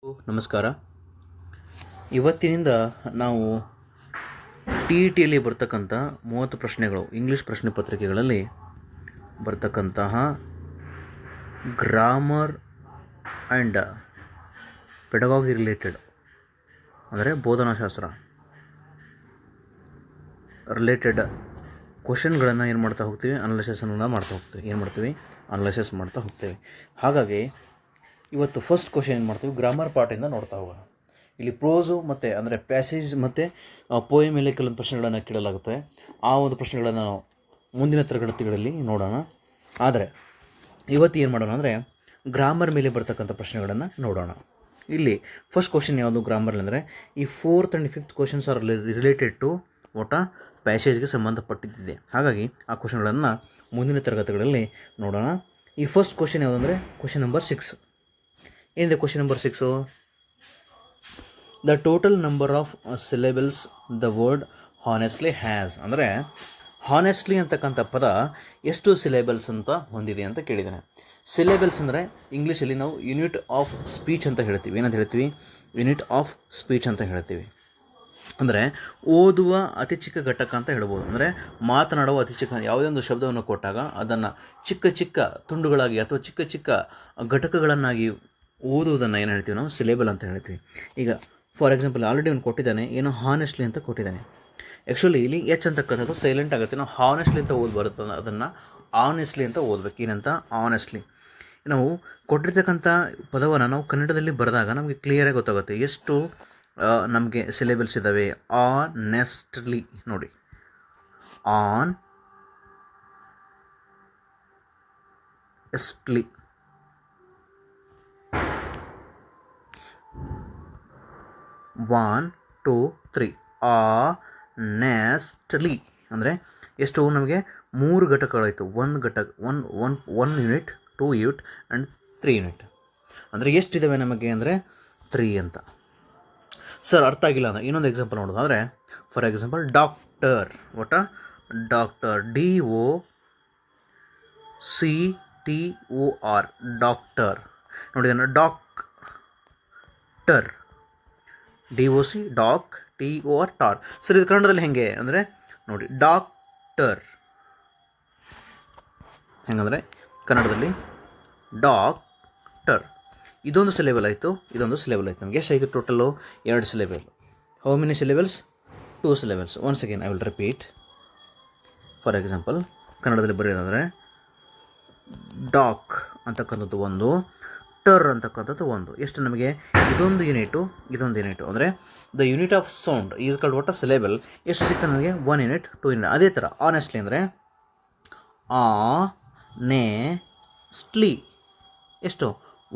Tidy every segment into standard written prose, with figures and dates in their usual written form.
ನಮಸ್ಕಾರ. ಇವತ್ತಿನಿಂದ ನಾವು ಟಿ ಇ ಟಿಯಲ್ಲಿ ಬರ್ತಕ್ಕಂಥ 30 ಪ್ರಶ್ನೆಗಳು ಇಂಗ್ಲೀಷ್ ಪ್ರಶ್ನೆ ಪತ್ರಿಕೆಗಳಲ್ಲಿ ಬರ್ತಕ್ಕಂತಹ ಗ್ರಾಮರ್ ಆ್ಯಂಡ್ ಪೆಡಗಾಗಿ ರಿಲೇಟೆಡ್ ಅಂದರೆ ಬೋಧನಾಶಾಸ್ತ್ರ ರಿಲೇಟೆಡ್ ಕ್ವಶನ್ಗಳನ್ನು ಏನು ಮಾಡ್ತಾ ಹೋಗ್ತೀವಿ, ಅನಾಲಿಸಿಸನ್ನು ಅನಾಲಿಸಿಸ್ ಮಾಡ್ತಾ ಹೋಗ್ತೇವೆ. ಹಾಗಾಗಿ ಇವತ್ತು ಫಸ್ಟ್ ಕ್ವಶನ್ ಏನು ಮಾಡ್ತೀವಿ, ಗ್ರಾಮರ್ ಪಾರ್ಟಿಂದ ನೋಡ್ತಾ ಹೋಗೋಣ. ಇಲ್ಲಿ ಪ್ರೋಸು ಮತ್ತು ಅಂದರೆ ಪ್ಯಾಸೇಜ್ ಮತ್ತು ಪೋಯಮ್ ಮೇಲೆ ಕೆಲವೊಂದು ಪ್ರಶ್ನೆಗಳನ್ನು ಕೇಳಲಾಗುತ್ತೆ. ಆ ಒಂದು ಪ್ರಶ್ನೆಗಳನ್ನು ನಾವು ಮುಂದಿನ ತರಗತಿಗಳಲ್ಲಿ ನೋಡೋಣ. ಆದರೆ ಇವತ್ತು ಏನು ಮಾಡೋಣ ಅಂದರೆ ಗ್ರಾಮರ್ ಮೇಲೆ ಬರ್ತಕ್ಕಂಥ ಪ್ರಶ್ನೆಗಳನ್ನು ನೋಡೋಣ. ಇಲ್ಲಿ ಫಸ್ಟ್ ಕ್ವಶನ್ ಯಾವುದು ಗ್ರಾಮರ್ ಅಂದರೆ ಈ 4th and 5th questions are related to ಪ್ಯಾಸೇಜ್ಗೆ ಸಂಬಂಧಪಟ್ಟಿದ್ದಿದೆ. ಹಾಗಾಗಿ ಆ ಕ್ವಶನ್ಗಳನ್ನು ಮುಂದಿನ ತರಗತಿಗಳಲ್ಲಿ ನೋಡೋಣ. ಈ ಫಸ್ಟ್ ಕ್ವಶನ್ ಯಾವುದಂದರೆ ಕ್ವಶನ್ ನಂಬರ್ 6. ಏನಿದೆ question number 6? The total number of syllables the word honestly has. ಅಂದರೆ ಹಾನೆಸ್ಟ್ಲಿ ಅಂತಕ್ಕಂಥ ಪದ ಎಷ್ಟು ಸಿಲೆಬಲ್ಸ್ ಅಂತ ಹೊಂದಿದೆ ಅಂತ ಕೇಳಿದ್ದಾನೆ. ಸಿಲೆಬಲ್ಸ್ ಅಂದರೆ ಇಂಗ್ಲೀಷಲ್ಲಿ ನಾವು ಯೂನಿಟ್ ಆಫ್ ಸ್ಪೀಚ್ ಅಂತ ಹೇಳ್ತೀವಿ. ಏನಂತ ಹೇಳ್ತೀವಿ? ಯೂನಿಟ್ ಆಫ್ ಸ್ಪೀಚ್ ಅಂತ ಹೇಳ್ತೀವಿ. ಅಂದರೆ ಓದುವ ಅತಿ ಚಿಕ್ಕ ಘಟಕ ಅಂತ ಹೇಳ್ಬೋದು. ಅಂದರೆ ಮಾತನಾಡುವ ಅತಿ ಚಿಕ್ಕ ಯಾವುದೇ ಒಂದು ಶಬ್ದವನ್ನು ಕೊಟ್ಟಾಗ ಅದನ್ನು ಚಿಕ್ಕ ಚಿಕ್ಕ ತುಂಡುಗಳಾಗಿ ಅಥವಾ ಚಿಕ್ಕ ಚಿಕ್ಕ ಘಟಕಗಳನ್ನಾಗಿ ಓದುವುದನ್ನು ಏನು ಹೇಳ್ತೀವಿ ನಾವು? ಸಿಲೆಬಲ್ ಅಂತ ಹೇಳ್ತೀವಿ. ಈಗ ಫಾರ್ ಎಕ್ಸಾಂಪಲ್ ಆಲ್ರೆಡಿ ಅವ್ನು ಕೊಟ್ಟಿದ್ದಾನೆ, ಏನೋ ಹಾನೆಸ್ಟ್ಲಿ ಅಂತ ಕೊಟ್ಟಿದ್ದಾನೆ. ಆ್ಯಕ್ಚುಲಿ ಇಲ್ಲಿ ಎಚ್ ಅಂತಕ್ಕಂಥದ್ದು ಸೈಲೆಂಟ್ ಆಗುತ್ತೆ. ನಾವು ಹಾನೆಸ್ಟ್ಲಿ ಅಂತ ಓದ್ಬಾರ್ದು, ಅದನ್ನು ಆನೆಸ್ಟ್ಲಿ ಅಂತ ಓದಬೇಕು. ಏನಂತ? ಆನೆಸ್ಟ್ಲಿ. ನಾವು ಕೊಟ್ಟಿರ್ತಕ್ಕಂಥ ಪದವನ್ನು ನಾವು ಕನ್ನಡದಲ್ಲಿ ಬರೆದಾಗ ನಮಗೆ ಕ್ಲಿಯರಾಗಿ ಗೊತ್ತಾಗುತ್ತೆ ಎಷ್ಟು ನಮಗೆ ಸಿಲೆಬಲ್ಸ್ ಇದ್ದಾವೆ. ಆನೆಸ್ಟ್ಲಿ ನೋಡಿ, ಆನ್ ಎಸ್ಟ್ಲಿ, 1 2 3 ಆನೆಸ್ಟ್ಲಿ ಅಂದರೆ ಎಷ್ಟು? ನಮಗೆ 3 ಘಟಕಗಳಾಯಿತು. One unit, 2 unit and 3 unit. ಅಂದರೆ ಎಷ್ಟಿದ್ದಾವೆ ನಮಗೆ ಅಂದರೆ 3 ಅಂತ. ಸರ್ ಅರ್ಥ ಆಗಿಲ್ಲ ಅಂದರೆ ಇನ್ನೊಂದು ಎಕ್ಸಾಂಪಲ್ ನೋಡೋದು. ಅಂದರೆ for example doctor, doctor DOCTOR doctor ನೋಡಿದಾನೆ. ಡಾಕ್ಟರ್ DOC TOR ಟಾರ್. ಸರ್ ಇದು ಕನ್ನಡದಲ್ಲಿ ಹೆಂಗೆ ಅಂದರೆ ನೋಡಿ, ಡಾಕ್ಟರ್ ಹೆಂಗಂದರೆ ಕನ್ನಡದಲ್ಲಿ ಡಾಕ್ಟರ್. ಇದೊಂದು ಸಿಲೆಬಲ್ ಆಯಿತು, ಇದೊಂದು ಸಿಲೆಬಲ್ ಆಯಿತು. ನಮಗೆ ಎಷ್ಟಾಯಿತು total? 2 syllable. How many syllables? 2 syllables. Once again I will repeat. For example ಕನ್ನಡದಲ್ಲಿ ಬರೆಯೋದಾದರೆ ಡಾಕ್ ಅಂತಕ್ಕಂಥದ್ದು ಒಂದು, ಟರ್ ಅಂತಕ್ಕಂಥದ್ದು ಒಂದು. ಎಷ್ಟು ನಮಗೆ? ಇದೊಂದು ಯೂನಿಟು, ಇದೊಂದು ಯೂನಿಟು. ಅಂದರೆ the unit of sound is called syllable. ಎಷ್ಟು ಸಿಗ್ತದೆ ನನಗೆ? 1 ಯೂನಿಟ್, 2 ಯೂನಿಟ್. ಅದೇ ಥರ ಆನೆಸ್ಟ್ಲಿ ಅಂದರೆ ಆನೆಸ್ಟ್ಲಿ ಎಷ್ಟು?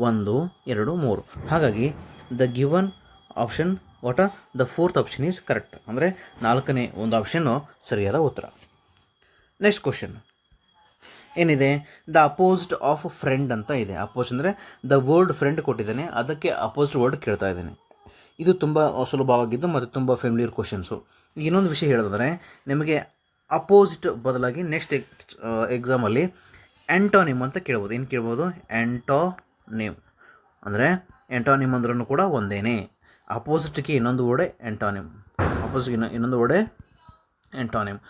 1 2 3. ಹಾಗಾಗಿ the given option the 4th option is correct. ಅಂದರೆ 4ನೇ ಒಂದು ಆಪ್ಷನ್ನು ಸರಿಯಾದ ಉತ್ತರ. ನೆಕ್ಸ್ಟ್ ಕ್ವಶನ್ ಏನಿದೆ? ದ ಅಪೋಸಿಟ್ ಆಫ್ ಫ್ರೆಂಡ್ ಅಂತ ಇದೆ. ಅಪೋಸ್ ಅಂದರೆ ದ ವರ್ಡ್ ಫ್ರೆಂಡ್ ಕೊಟ್ಟಿದ್ದಾನೆ, ಅದಕ್ಕೆ ಅಪೋಸಿಟ್ ವರ್ಡ್ ಕೇಳ್ತಾ ಇದ್ದೇನೆ. ಇದು ತುಂಬ ಸುಲಭವಾಗಿದ್ದು ಮತ್ತು ತುಂಬ ಫೆಮಿಲಿಯರ್ ಕ್ವಶನ್ಸು. ಇನ್ನೊಂದು ವಿಷಯ ಹೇಳಿದ್ರೆ ನಿಮಗೆ ಅಪೋಸಿಟ್ ಬದಲಾಗಿ ನೆಕ್ಸ್ಟ್ ಎಕ್ಸಾಮಲ್ಲಿ ಆ್ಯಂಟೋನಿಮ್ ಅಂತ ಕೇಳ್ಬೋದು. ಏನು ಕೇಳ್ಬೋದು? ಆ್ಯಂಟೋನಿಮ್. ಅಂದರೆ ಆ್ಯಂಟೋನಿಮ್ ಅಂದ್ರೂ ಕೂಡ ಒಂದೇನೆ. ಅಪೋಸಿಟ್ಗೆ ಇನ್ನೊಂದು ವರ್ಡೇ ಆ್ಯಂಟೋನಿಮ್, ಅಪೋಸಿಟ್ಗೆ ಇನ್ನೊಂದು ವರ್ಡೇ ಆ್ಯಂಟೋನಿಮ್.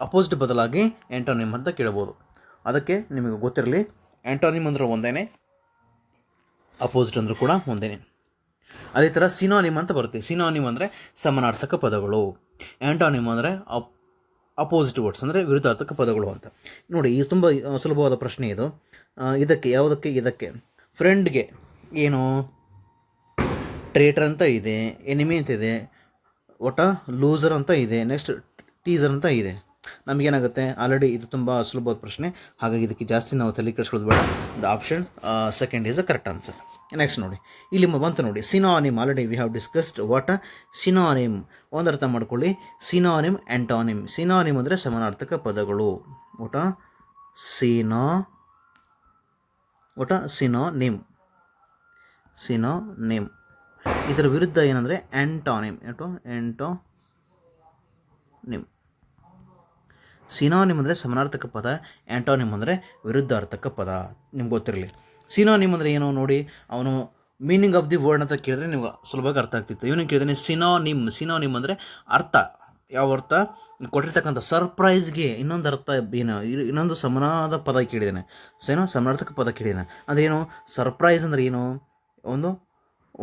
ಅಪೋಸಿಟ್ ಬದಲಾಗಿ ಆ್ಯಂಟೋನಿಮ್ ಅಂತ ಕೇಳ್ಬೋದು. ಅದಕ್ಕೆ ನಿಮಗೆ ಗೊತ್ತಿರಲಿ, ಆ್ಯಂಟೋನಿಮ್ ಅಂದ್ರೆ ಒಂದೇನೆ, ಅಪೋಸಿಟ್ ಅಂದರೂ ಕೂಡ ಒಂದೇನೆ. ಅದೇ ಥರ ಸಿನೋನಿಮ್ ಅಂತ ಬರುತ್ತೆ. ಸಿನೋನಿಮ್ ಅಂದರೆ ಸಮಾನಾರ್ಥಕ ಪದಗಳು, ಆ್ಯಂಟೋನಿಮ್ ಅಂದರೆ ಅಪೋಸಿಟ್ ವರ್ಡ್ಸ್ ಅಂದರೆ ವಿರುದ್ಧಾರ್ಥಕ ಪದಗಳು ಅಂತ. ನೋಡಿ, ಇದು ತುಂಬ ಸುಲಭವಾದ ಪ್ರಶ್ನೆ ಇದು. ಇದಕ್ಕೆ ಇದಕ್ಕೆ ಫ್ರೆಂಡ್ಗೆ ಏನು? ಟ್ರೇಟರ್ ಅಂತ ಇದೆ, ಎನಿಮಿ ಅಂತ ಇದೆ, ಲೂಸರ್ ಅಂತ ಇದೆ, ನೆಕ್ಸ್ಟ್ ಟೀಸರ್ ಅಂತ ಇದೆ. ನಮಗೇನಾಗುತ್ತೆ? ಆಲ್ರೆಡಿ ಇದು ತುಂಬ ಸುಲಭವಾದ ಪ್ರಶ್ನೆ, ಹಾಗಾಗಿ ಇದಕ್ಕೆ ಜಾಸ್ತಿ ನಾವು ತಲೆ ಕೆಡಿಸ್ಕೊಳ್ಳೋದು ಬೇಡ. The option second is a correct answer. Next ನೋಡಿ, ಇಲ್ಲಿ ಬಂತು ನೋಡಿ, synonym. Already we have discussed synonym. ಒಂದು ಅರ್ಥ ಮಾಡ್ಕೊಳ್ಳಿ, ಸಿನೋನಿಮ್, ಆ್ಯಂಟೋನಿಮ್. ಸಿನೋನಿಮ್ ಅಂದರೆ ಸಮಾನಾರ್ಥಕ ಪದಗಳು. ಸಿನೋನಿಮ್. ಇದರ ವಿರುದ್ಧ ಏನಂದರೆ ಆ್ಯಂಟೋನಿಮ್. ಸಿನೋನಿಮ್ ಅಂದರೆ ಸಮಾನಾರ್ಥಕ ಪದ, ಆ್ಯಂಟೋನಿಮ್ ಅಂದರೆ ವಿರುದ್ಧಾರ್ಥಕ ಪದ. ನಿಮ್ಗೆ ಗೊತ್ತಿರಲಿ. ಸಿನೋನಿಮ್ ಅಂದರೆ ಏನು ನೋಡಿ, ಅವನು ಮೀನಿಂಗ್ ಆಫ್ ದಿ ವರ್ಡ್ ಅಂತ ಕೇಳಿದ್ರೆ ನಿಮ್ಗೆ ಸುಲಭವಾಗಿ ಅರ್ಥ ಆಗ್ತಿತ್ತು. ಇವನಿಗೆ ಕೇಳಿದ್ರೆ ಸಿನೋನಿಮ್ ಅಂದರೆ ಅರ್ಥ. ಯಾವ ಅರ್ಥ? ಕೊಟ್ಟಿರ್ತಕ್ಕಂಥ ಸರ್ಪ್ರೈಸ್ಗೆ ಇನ್ನೊಂದು ಅರ್ಥ ಇನ್ನೊಂದು ಸಮನಾದ ಪದ ಕೇಳಿದ್ದೇನೆ. ಸಮಾನಾರ್ಥಕ ಪದ ಕೇಳಿದ್ದೇನೆ. ಅದೇನು? ಸರ್ಪ್ರೈಸ್ ಅಂದರೆ ಏನು?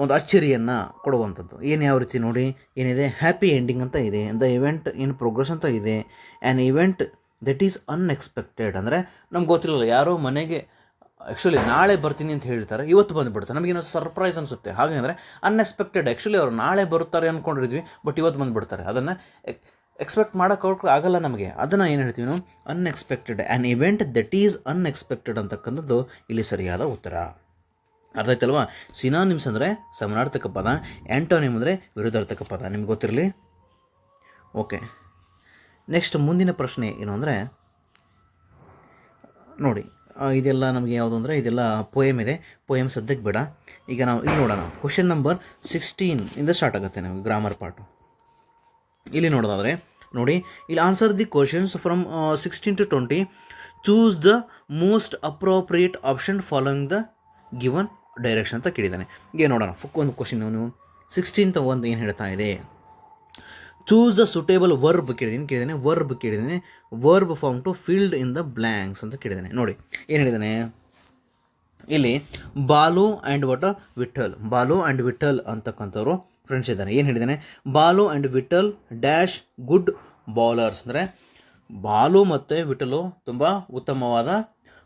ಒಂದು ಅಚ್ಚರಿಯನ್ನು ಕೊಡುವಂಥದ್ದು. ಏನು ಯಾವ ರೀತಿ ನೋಡಿ ಏನಿದೆ? ಹ್ಯಾಪಿ ಎಂಡಿಂಗ್ ಅಂತ ಇದೆ. ದ ಇವೆಂಟ್ ಇನ್ ಪ್ರೋಗ್ರೆಸ್ ಅಂತ ಇದೆ. An event that is unexpected ಅಂದರೆ ನಮ್ಗೆ ಗೊತ್ತಿರಲಿಲ್ಲ. ಯಾರೋ ಮನೆಗೆ ಆ್ಯಕ್ಚುಲಿ ನಾಳೆ ಬರ್ತೀನಿ ಅಂತ ಹೇಳ್ತಾರೆ, ಇವತ್ತು ಬಂದುಬಿಡ್ತಾರೆ. ನಮಗೇನೋ ಸರ್ಪ್ರೈಸ್ ಅನಿಸುತ್ತೆ. ಹಾಗೆ ಅಂದರೆ ಅನ್ಎಕ್ಸ್ಪೆಕ್ಟೆಡ್. ಆ್ಯಕ್ಚುಲಿ ಅವ್ರು ನಾಳೆ ಬರುತ್ತಾರೆ ಅಂದ್ಕೊಂಡಿದ್ವಿ, ಬಟ್ ಇವತ್ತು ಬಂದುಬಿಡ್ತಾರೆ. ಅದನ್ನು ಎಕ್ಸ್ಪೆಕ್ಟ್ ಮಾಡೋಕ್ಕೆ ಆಗಲ್ಲ ನಮಗೆ. ಅದನ್ನು ಏನು ಹೇಳ್ತೀವಿ ನಾವು? Unexpected. An event that is unexpected ಅಂತಕ್ಕಂಥದ್ದು ಇಲ್ಲಿ ಸರಿಯಾದ ಉತ್ತರ. ಅರ್ಥ ಆಯ್ತಲ್ವಾ? ಸಿನಾನಿಮ್ಸ್ ಅಂದರೆ ಸಮಾನಾರ್ಥಕ ಪದ, ಆ್ಯಂಟೋನಿಮ್ ಅಂದರೆ ವಿರುದ್ಧಾರ್ಥಕ ಪದ. ನಿಮ್ಗೆ ಗೊತ್ತಿರಲಿ. ಓಕೆ, ನೆಕ್ಸ್ಟ್ ಮುಂದಿನ ಪ್ರಶ್ನೆ ಏನು ಅಂದರೆ ನೋಡಿ, ಇದೆಲ್ಲ ನಮಗೆ ಯಾವುದು ಅಂದರೆ ಇದೆಲ್ಲ ಪೋಯಮ್ ಇದೆ. ಪೋಯಮ್ ಸದ್ಯಕ್ಕೆ ಬೇಡ. ಈಗ ನಾವು ಇಲ್ಲಿ ನೋಡೋಣ. ಕ್ವಶನ್ ನಂಬರ್ 16 ಇಂದ ಸ್ಟಾರ್ಟ್ ಆಗುತ್ತೆ ನಮಗೆ ಗ್ರಾಮರ್ ಪಾರ್ಟು. ಇಲ್ಲಿ ನೋಡೋದಾದರೆ ನೋಡಿ, ಇಲ್ಲಿ answer the questions from 16 to 20. Choose the most appropriate option following the given direction ಅಂತ ಕೇಳಿದ್ದಾನೆ. ಈಗ ನೋಡೋಣ ಒಂದು ಕ್ವಶನ್. 16th ಒಂದು ಏನು ಹೇಳ್ತಾ ಇದೆ? ಚೂಸ್ ದ ಸೂಟೇಬಲ್ ವರ್ಬ್ ಕೇಳಿದ್ದೇನೆ. Verb form to filled in the blanks ಅಂತ ಕೇಳಿದ್ದಾನೆ. ನೋಡಿ ಏನು ಹೇಳಿದ್ದಾನೆ ಇಲ್ಲಿ? ಬಾಲು ಆ್ಯಂಡ್ ವಿಠಲ್ ಅಂತಕ್ಕಂಥವ್ರು ಫ್ರೆಂಡ್ಸ್ ಇದ್ದಾನೆ. ಏನು ಹೇಳಿದ್ದಾನೆ? Balu and Vittal dash good bowlers ಅಂದರೆ ಬಾಲು ಮತ್ತು ವಿಠಲು ತುಂಬ ಉತ್ತಮವಾದ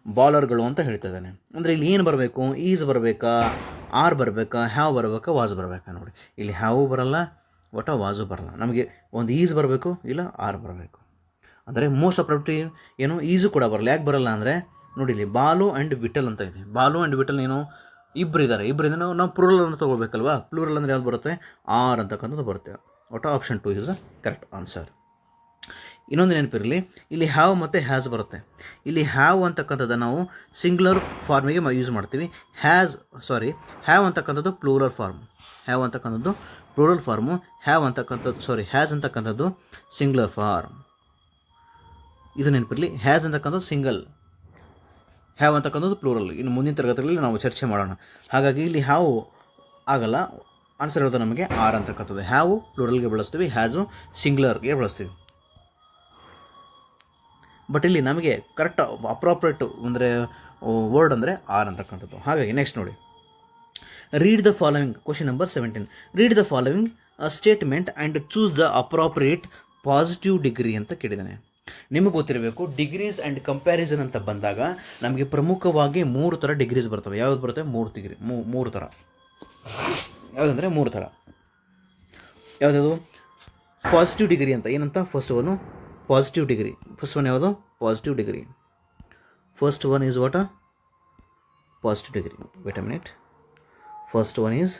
ಬೌಲರ್ಗಳು ಅಂತ ಹೇಳ್ತಾ ಇದ್ದಾನೆ. ಅಂದರೆ ಇಲ್ಲಿ ಏನು ಬರಬೇಕು? ಈಸ್ ಬರಬೇಕಾ, ಆರ್ ಬರಬೇಕಾ, ಹ್ಯಾವ್ ಬರಬೇಕಾ, ವಾಸ್ ಬರಬೇಕಾ? ನೋಡಿ ಇಲ್ಲಿ ಹ್ಯಾವು ಬರಲ್ಲ, ವಾಸು ಬರಲ್ಲ. ನಮಗೆ ಒಂದು ಈಸ್ ಬರಬೇಕು, ಇಲ್ಲ ಆರ್ ಬರಬೇಕು. ಅಂದರೆ ಮೋಸ್ಟ್ ಅಪ್ರೋಪ್ರಿಯೇಟ್ ಏನು? ಈಸು ಕೂಡ ಬರಲ್ಲ. ಯಾಕೆ ಬರಲ್ಲ ಅಂದರೆ ನೋಡಿ ಇಲ್ಲಿ ಬಾಲು ಆ್ಯಂಡ್ ವಿಠಲ್ ಅಂತ ಇದೆ. ಬಾಲು ಆ್ಯಂಡ್ ವಿಠಲ್ ಏನು? ಇಬ್ಬರಿದ್ದಾರೆ. ನಾವು ಪ್ಲೂರಲ್ ಅಂತ ತೊಗೊಳ್ಬೇಕಲ್ವಾ? ಪ್ಲೂರಲ್ ಅಂದರೆ ಯಾವ್ದು ಬರುತ್ತೆ? ಆರ್ ಅಂತಕ್ಕಂಥದ್ದು ಬರುತ್ತೆ. Option 2 is correct answer. ಇನ್ನೊಂದು ನೆನಪಿರಲಿ, ಇಲ್ಲಿ ಹ್ಯಾವ್ ಮತ್ತು ಹ್ಯಾಸ್ ಬರುತ್ತೆ. ಇಲ್ಲಿ ಹ್ಯಾವ್ ಅಂತಕ್ಕಂಥದ್ದು ನಾವು ಸಿಂಗ್ಯುಲರ್ ಫಾರ್ಮಿಗೆ ಯೂಸ್ ಮಾಡ್ತೀವಿ. ಹ್ಯಾವ್ ಅಂತಕ್ಕಂಥದ್ದು ಪ್ಲೂರಲ್ ಫಾರ್ಮ್. ಹ್ಯಾವ್ ಅಂತಕ್ಕಂಥದ್ದು ಸಿಂಗ್ಯುಲರ್ ಫಾರ್ಮ್. ಇದು ನೆನಪಿರಲಿ. ಹ್ಯಾಸ್ ಅಂತಕ್ಕಂಥದ್ದು ಸಿಂಗಲ್, ಹ್ಯಾವ್ ಅಂತಕ್ಕಂಥದ್ದು ಪ್ಲೂರಲ್. ಇನ್ನು ಮುಂದಿನ ತರಗತಿಗಳಲ್ಲಿ ನಾವು ಚರ್ಚೆ ಮಾಡೋಣ. ಹಾಗಾಗಿ ಇಲ್ಲಿ ಹ್ಯಾವ್ ಆಗಲ್ಲ. ಆನ್ಸರ್ ಇರೋದು ನಮಗೆ ಆರ್ ಅಂತಕ್ಕಂಥದ್ದು. ಹ್ಯಾವು ಪ್ಲೂರಲ್ಗೆ ಬಳಸ್ತೀವಿ, ಹ್ಯಾಸು ಸಿಂಗ್ಯುಲರ್ಗೆ ಬಳಸ್ತೀವಿ. ಬಟ್ ಇಲ್ಲಿ ನಮಗೆ ಕರೆಕ್ಟ್ ಅಪ್ರಾಪ್ರೇಟ್ ಅಂದರೆ ವರ್ಡ್ ಅಂದರೆ ಆರ್ ಅಂತಕ್ಕಂಥದ್ದು. ಹಾಗಾಗಿ ನೆಕ್ಸ್ಟ್ ನೋಡಿ, read the following. Question number 17. Read the following statement and choose the appropriate positive degree ಅಂತ ಕೇಳಿದ್ದಾನೆ. ನಿಮಗೆ ಗೊತ್ತಿರಬೇಕು, ಡಿಗ್ರೀಸ್ ಆ್ಯಂಡ್ ಕಂಪ್ಯಾರಿಸನ್ ಅಂತ ಬಂದಾಗ ನಮಗೆ ಪ್ರಮುಖವಾಗಿ 3 ಥರ ಡಿಗ್ರೀಸ್ ಬರ್ತವೆ. ಯಾವ್ದು ಬರುತ್ತೆ? 3 ಥರ. ಯಾವುದಂದರೆ 3 ಥರ. ಯಾವುದಾದ್ರು ಪಾಸಿಟಿವ್ ಡಿಗ್ರಿ ಅಂತ ಏನಂತ? ಫಸ್ಟ್ ಒನ್ ಯಾವುದು? Positive degree. First one is what? Positive degree. Wait a minute. First one is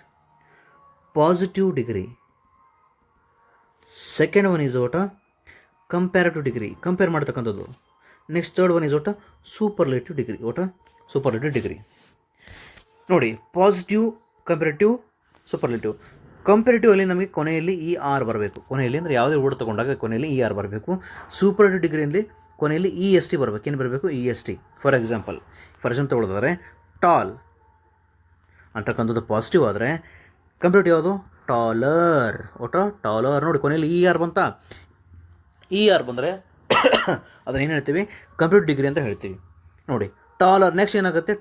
positive degree. Second one is what? Comparative degree, compare ಮಾಡ್ತಕ್ಕಂಥದ್ದು. Next third one is what? Superlative degree. ನೋಡಿ, positive, comparative, superlative. Comparative ಅಲ್ಲಿ ನಮಗೆ ಕೊನೆಯಲ್ಲಿ E R ಬರಬೇಕು. ಕೊನೆಯಲ್ಲಿ ಅಂದರೆ ಯಾವುದೇ word ತೊಗೊಂಡಾಗ ಕೊನೆಯಲ್ಲಿ ಇ ಆರ್ ಬರಬೇಕು. ಸೂಪರ್ಲೇಟಿವ್ ಡಿಗ್ರಿಯಲ್ಲಿ ಕೊನೆಯಲ್ಲಿ ಇ ಎಸ್ ಟಿ ಬರಬೇಕು. ಏನು ಬರಬೇಕು? E S T. For example ತೊಗೊಳ್ಳೋದಾದರೆ ಟಾಲ್ ಅಂತಕ್ಕಂಥದ್ದು ಪಾಸಿಟಿವ್ ಆದರೆ, ಕಂಪ್ಯಾರಿಟಿವ್ ಯಾವುದು? ಟಾಲರ್. ನೋಡಿ ಕೊನೆಯಲ್ಲಿ ಇ ಆರ್ ಬಂತಾ? ಇ ಆರ್ ಬಂದರೆ ಅದನ್ನು ಏನು ಹೇಳ್ತೀವಿ? ಕಂಪ್ಯಾರಿಟಿವ್ ಡಿಗ್ರಿ ಅಂತ ಹೇಳ್ತೀವಿ. ನೋಡಿ ಟಾಲರ್. ನೆಕ್ಸ್ಟ್ ಏನಾಗುತ್ತೆ?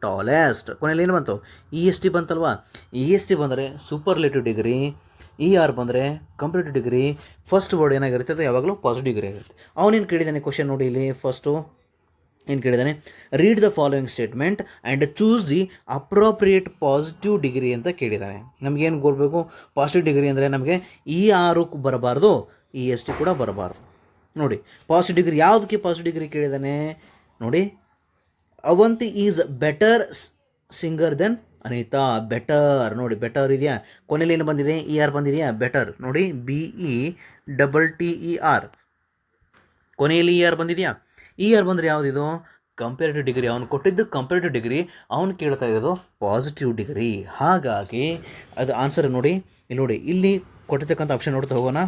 ಟಾಲೆಸ್ಟ್. ಕೊನೆಯಲ್ಲಿ ಏನು ಬಂತು? ಇ ಎಸ್ ಟಿ ಬಂತಲ್ವಾ? ಇ ಎಸ್ ಟಿ ಬಂದರೆ ಸೂಪರ್ಲೇಟಿವ್ ಡಿಗ್ರಿ, ಇ ಆರ್ ಬಂದರೆ ಕಂಪ್ಯಾರಿಟಿವ್ ಡಿಗ್ರಿ. ಫಸ್ಟ್ ವರ್ಡ್ ಏನಾಗಿರುತ್ತೆ? ಅದು ಯಾವಾಗಲೂ ಪಾಸಿಟಿವ್ ಡಿಗ್ರಿ ಆಗಿರುತ್ತೆ. ಅವನೇನು ಕೇಳಿದ್ದಾನೆ ಕ್ವಶನ್ ನೋಡಿ ಇಲ್ಲಿ. ಫಸ್ಟು ಏನು ಕೇಳಿದ್ದಾನೆ? Read the following statement and choose the appropriate positive degree ಅಂತ ಕೇಳಿದ್ದಾನೆ. ನಮಗೇನು ಗೊತ್ತಬೇಕು? ಪಾಸಿಟಿವ್ ಡಿಗ್ರಿ ಅಂದರೆ ನಮಗೆ ಇ ಆರು ಬರಬಾರ್ದು, ಇ ಎಸ್ ಟಿ ಕೂಡ ಬರಬಾರ್ದು. ನೋಡಿ ಪಾಸಿಟಿವ್ ಡಿಗ್ರಿ, ಯಾವುದಕ್ಕೆ ಪಾಸಿಟಿವ್ ಡಿಗ್ರಿ ಕೇಳಿದ್ದಾನೆ ನೋಡಿ. Avanti is better singer then Anita. Better. ನೋಡಿ ಬೆಟರ್ ಇದೆಯಾ? ಕೊನೆಯಲ್ಲಿ ಏನು ಬಂದಿದೆ? ಇ ಆರ್ ಬಂದಿದೆಯಾ? ಬೆಟರ್. ನೋಡಿ BETTER. ಕೊನೆಯಲ್ಲಿ ಇ ಆರ್ ಬಂದಿದೆಯಾ? ಇ ಆರ್ ಬಂದರೆ ಯಾವುದಿದು? Comparative degree. ಅವನು ಕೊಟ್ಟಿದ್ದು ಕಂಪ್ಯಾರಿಟಿವ್ ಡಿಗ್ರಿ, ಅವನು ಕೇಳ್ತಾ ಇರೋದು ಪಾಸಿಟಿವ್ ಡಿಗ್ರಿ. ಹಾಗಾಗಿ ಅದು ಆನ್ಸರ್ ನೋಡಿ. ಇಲ್ಲಿ ಕೊಟ್ಟಿರ್ತಕ್ಕಂಥ ಆಪ್ಷನ್ ನೋಡ್ತಾ ಹೋಗೋಣ.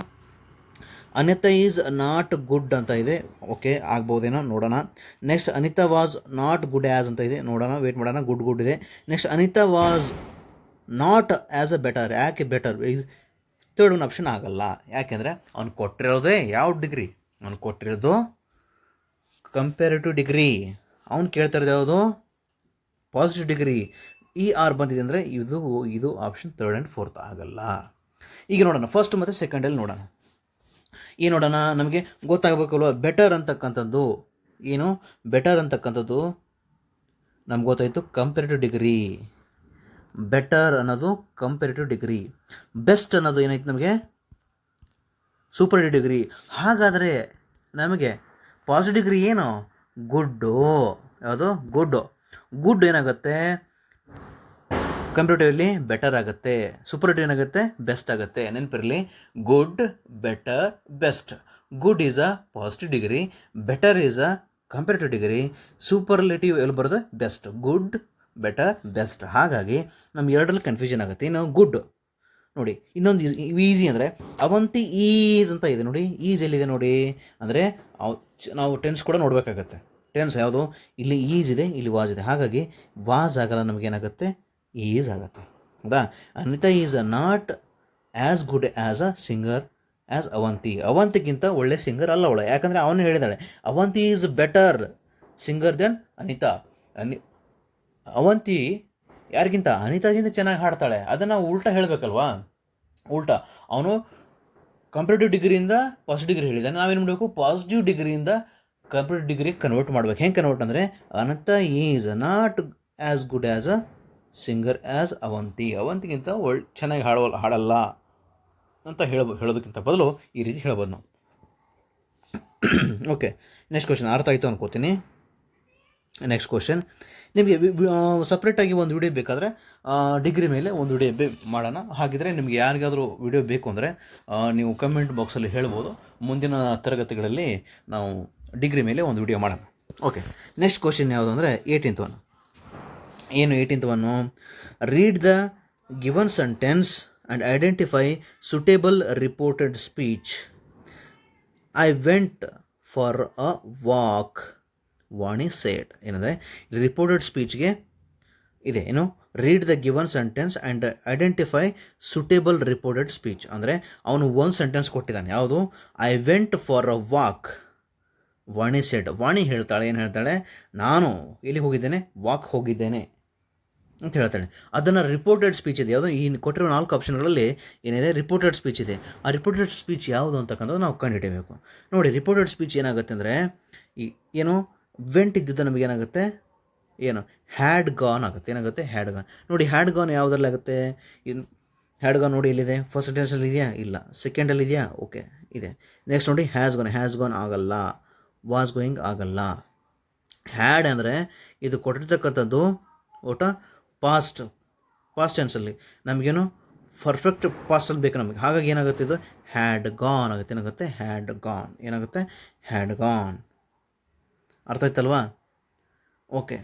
ಅನಿತಾ ಈಸ್ ನಾಟ್ ಗುಡ್ ಅಂತ ಇದೆ. ಓಕೆ, ಆಗ್ಬೋದೇನೋ, ನೋಡೋಣ. Next Anita was not good as ಅಂತ ಇದೆ, ನೋಡೋಣ, ವೇಟ್ ಮಾಡೋಣ. ಗುಡ್ ಇದೆ. Next Anita was not as a better. ಯಾಕೆ ಬೆಟರ್? ಥರ್ಡ್ ಒನ್ ಆಪ್ಷನ್ ಆಗಲ್ಲ. ಯಾಕೆಂದರೆ ಅವ್ನು ಕೊಟ್ಟಿರೋದೇ ಯಾವ ಡಿಗ್ರಿ? ಅವ್ನು ಕೊಟ್ಟಿರೋದು ಕಂಪೇರಿಟಿವ್ ಡಿಗ್ರಿ. ಅವ್ನು ಕೇಳ್ತಾ ಇರೋದು ಯಾವುದು? Positive degree. ಬಂದಿದೆ ಅಂದರೆ ಇದು ಆಪ್ಷನ್ ಥರ್ಡ್ ಆ್ಯಂಡ್ ಫೋರ್ತ್ ಆಗಲ್ಲ. ಈಗ ನೋಡೋಣ, ಫಸ್ಟ್ ಮತ್ತು ಸೆಕೆಂಡಲ್ಲಿ ನೋಡೋಣ. ನೋಡೋಣ, ನಮಗೆ ಗೊತ್ತಾಗಬೇಕಲ್ವ ಬೆಟರ್ ಅಂತಕ್ಕಂಥದ್ದು ಏನು? ಬೆಟರ್ ಅಂತಕ್ಕಂಥದ್ದು ನಮ್ಗೆ ಗೊತ್ತಾಯಿತು, ಕಂಪೇರಿಟಿವ್ ಡಿಗ್ರಿ. ಬೆಟರ್ ಅನ್ನೋದು ಕಂಪೇರಿಟಿವ್ ಡಿಗ್ರಿ. ಬೆಸ್ಟ್ ಅನ್ನೋದು ಏನಾಯ್ತು ನಮಗೆ? Super degree. ಹಾಗಾದರೆ ನಮಗೆ ಪಾಸಿಟಿವ್ ಡಿಗ್ರಿ ಏನು? ಗುಡ್ಡು. ಯಾವುದು? ಗುಡ್ ಏನಾಗುತ್ತೆ? ಕಂಪ್ಯೂಟರಲ್ಲಿ ಬೆಟರ್ ಆಗುತ್ತೆ. ಸೂಪರ್ಟಿವ್ ಏನಾಗುತ್ತೆ? ಬೆಸ್ಟ್ ಆಗುತ್ತೆ. ನೆನಪಿರಲಿ, good, better, best. Good is a positive degree, better is a comparative degree, superlative ಎಲ್ಲಿ ಬರೋದು? ಬೆಸ್ಟ್. Good, better, best. ಹಾಗಾಗಿ ನಮ್ಗೆ ಎರಡರಲ್ಲಿ ಕನ್ಫ್ಯೂಷನ್ ಆಗುತ್ತೆ. ಇನ್ನು ಗುಡ್ ನೋಡಿ, ಇನ್ನೊಂದು ಈಸಿ ಅಂದರೆ ಅವಂತಿ ಈಸ್ ಅಂತ ಇದೆ ನೋಡಿ. ಈಸ್ ಎಲ್ಲಿದೆ ನೋಡಿ? ಅಂದರೆ ನಾವು ಟೆನ್ಸ್ ಕೂಡ ನೋಡಬೇಕಾಗತ್ತೆ. ಟೆನ್ಸ್ ಯಾವುದು? ಇಲ್ಲಿ ಈಸ್ ಇದೆ, ಇಲ್ಲಿ ವಾಸ್ ಇದೆ. ಹಾಗಾಗಿ ವಾಸ್ ಆಗಲ್ಲ, ನಮಗೇನಾಗುತ್ತೆ? ಈಸ್ ಆಗುತ್ತೆ. ಹೌದಾ? Anita is not as good as a singer as Avanti. ಅವಂತಿಗಿಂತ ಒಳ್ಳೆ ಸಿಂಗರ್ ಅಲ್ಲ ಅವಳು. ಯಾಕಂದರೆ ಅವನು ಹೇಳಿದಾಳೆ Avanti is better singer then Anita. Avanti ಯಾರಿಗಿಂತ? ಅನಿತಾಗಿಂತ ಚೆನ್ನಾಗಿ ಹಾಡ್ತಾಳೆ. ಅದನ್ನು ಉಲ್ಟಾ ಹೇಳಬೇಕಲ್ವಾ? ಉಲ್ಟಾ ಅವನು ಕಂಪೇರಿಟಿವ್ ಡಿಗ್ರಿಯಿಂದ ಪಾಸಿಟಿವ್ ಡಿಗ್ರಿ ಹೇಳಿದ್ದಾನೆ. ನಾವೇನು ಮಾಡಬೇಕು? ಪಾಸಿಟಿವ್ ಡಿಗ್ರಿಯಿಂದ ಕಂಪೇರಿಟಿವ್ ಡಿಗ್ರಿ ಕನ್ವರ್ಟ್ ಮಾಡಬೇಕು. ಹೆಂಗೆ ಕನ್ವರ್ಟ್ ಅಂದರೆ Anita is not as good as a singer as Avanti. ಅವಂತಿಗಿಂತ ಚೆನ್ನಾಗಿ ಹಾಡಲ್ಲ ಅಂತ ಹೇಳೋದಕ್ಕಿಂತ ಬದಲು ಈ ರೀತಿ ಹೇಳ್ಬೋದು ನಾವು. ಓಕೆ, ನೆಕ್ಸ್ಟ್ ಕ್ವಶನ್ ಅರ್ಥ ಆಯಿತು ಅನ್ಕೋತೀನಿ. ನೆಕ್ಸ್ಟ್ ಕ್ವಶನ್, ನಿಮಗೆ ಸಪ್ರೇಟಾಗಿ ಒಂದು ವಿಡಿಯೋ ಬೇಕಾದರೆ ಡಿಗ್ರಿ ಮೇಲೆ ಒಂದು ವಿಡಿಯೋ ಮಾಡೋಣ. ಹಾಗಿದ್ರೆ ನಿಮಗೆ ಯಾರಿಗಾದರೂ ವಿಡಿಯೋ ಬೇಕು ಅಂದರೆ ನೀವು ಕಮೆಂಟ್ ಬಾಕ್ಸಲ್ಲಿ ಹೇಳ್ಬೋದು. ಮುಂದಿನ ತರಗತಿಗಳಲ್ಲಿ ನಾವು ಡಿಗ್ರಿ ಮೇಲೆ ಒಂದು ವಿಡಿಯೋ ಮಾಡೋಣ. ಓಕೆ, ನೆಕ್ಸ್ಟ್ ಕ್ವಶನ್ ಯಾವುದು ಅಂದರೆ 18th ಒನ್. ಏನು 18th one? Read the given sentence and identify suitable reported speech. I went for a walk, Vani said. ಏನಂದರೆ ರಿಪೋರ್ಟೆಡ್ ಸ್ಪೀಚ್ಗೆ ಇದೆ ಏನು? Read the given sentence and identify suitable reported speech. ಅಂದರೆ ಅವನು ಒಂದು ಸೆಂಟೆನ್ಸ್ ಕೊಟ್ಟಿದ್ದಾನೆ. ಯಾವುದು? I went for a walk, Vani said. Vani ಹೇಳ್ತಾಳೆ, ಏನು ಹೇಳ್ತಾಳೆ? ನಾನು ಎಲ್ಲಿ ಹೋಗಿದ್ದೇನೆ? ವಾಕ್ ಹೋಗಿದ್ದೇನೆ ಅಂತ ಹೇಳ್ತಾಳೆ. ಅದನ್ನು ರಿಪೋರ್ಟೆಡ್ ಸ್ಪೀಚ್ ಇದೆ. ಯಾವುದು? ಈ ಕೊಟ್ಟಿರೋ 4 ಆಪ್ಷನ್ಗಳಲ್ಲಿ ಏನಿದೆ? ರಿಪೋರ್ಟೆಡ್ ಸ್ಪೀಚ್ ಇದೆ. ಆ ರಿಪೋರ್ಟೆಡ್ ಸ್ಪೀಚ್ ಯಾವುದು ಅಂತಕ್ಕಂಥದ್ದು ನಾವು ಕಂಡುಹಿಡಿಯಬೇಕು. ನೋಡಿ, ರಿಪೋರ್ಟೆಡ್ ಸ್ಪೀಚ್ ಏನಾಗುತ್ತೆ ಅಂದರೆ ಏನು? ವೆಂಟ್ ಇದ್ದಿದ್ದು ನಮಗೇನಾಗುತ್ತೆ? ಏನು? ಹ್ಯಾಡ್ ಗಾನ್ ಆಗುತ್ತೆ. ಏನಾಗುತ್ತೆ? Had gone. ನೋಡಿ, ಹ್ಯಾಡ್ ಗಾನ್ ಯಾವುದ್ರಲ್ಲಿ ಆಗುತ್ತೆ? ಹ್ಯಾಡ್ ಗಾನ್ ನೋಡಿ ಎಲ್ಲಿದೆ? ಫಸ್ಟ್ ಸೆಂಟೆನ್ಸಲ್ಲಿ ಇದೆಯಾ? ಇಲ್ಲ. ಸೆಕೆಂಡಲ್ಲಿ ಇದೆಯಾ? ಓಕೆ, ಇದೆ. ನೆಕ್ಸ್ಟ್ ನೋಡಿ, ಹ್ಯಾಸ್ ಗಾನ್ ಆಗಲ್ಲ, ವಾಸ್ ಗೋಯಿಂಗ್ ಆಗಲ್ಲ. ಹ್ಯಾಡ್ ಅಂದರೆ ಇದು ಕೊಟ್ಟಿರ್ತಕ್ಕಂಥದ್ದು ಪಾಸ್ಟ್ ಟೆನ್ಸಲ್ಲಿ. ನಮಗೇನು? ಪರ್ಫೆಕ್ಟ್ ಪಾಸ್ಟಲ್ಲಿ ಬೇಕು ನಮಗೆ. ಹಾಗಾಗಿ ಏನಾಗುತ್ತೆ? ಇದು ಹ್ಯಾಡ್ ಗಾನ್ ಆಗುತ್ತೆ. ಏನಾಗುತ್ತೆ? Had gone. ಏನಾಗುತ್ತೆ? Had gone. ಅರ್ಥ ಆಯ್ತಲ್ವಾ? ಓಕೆ.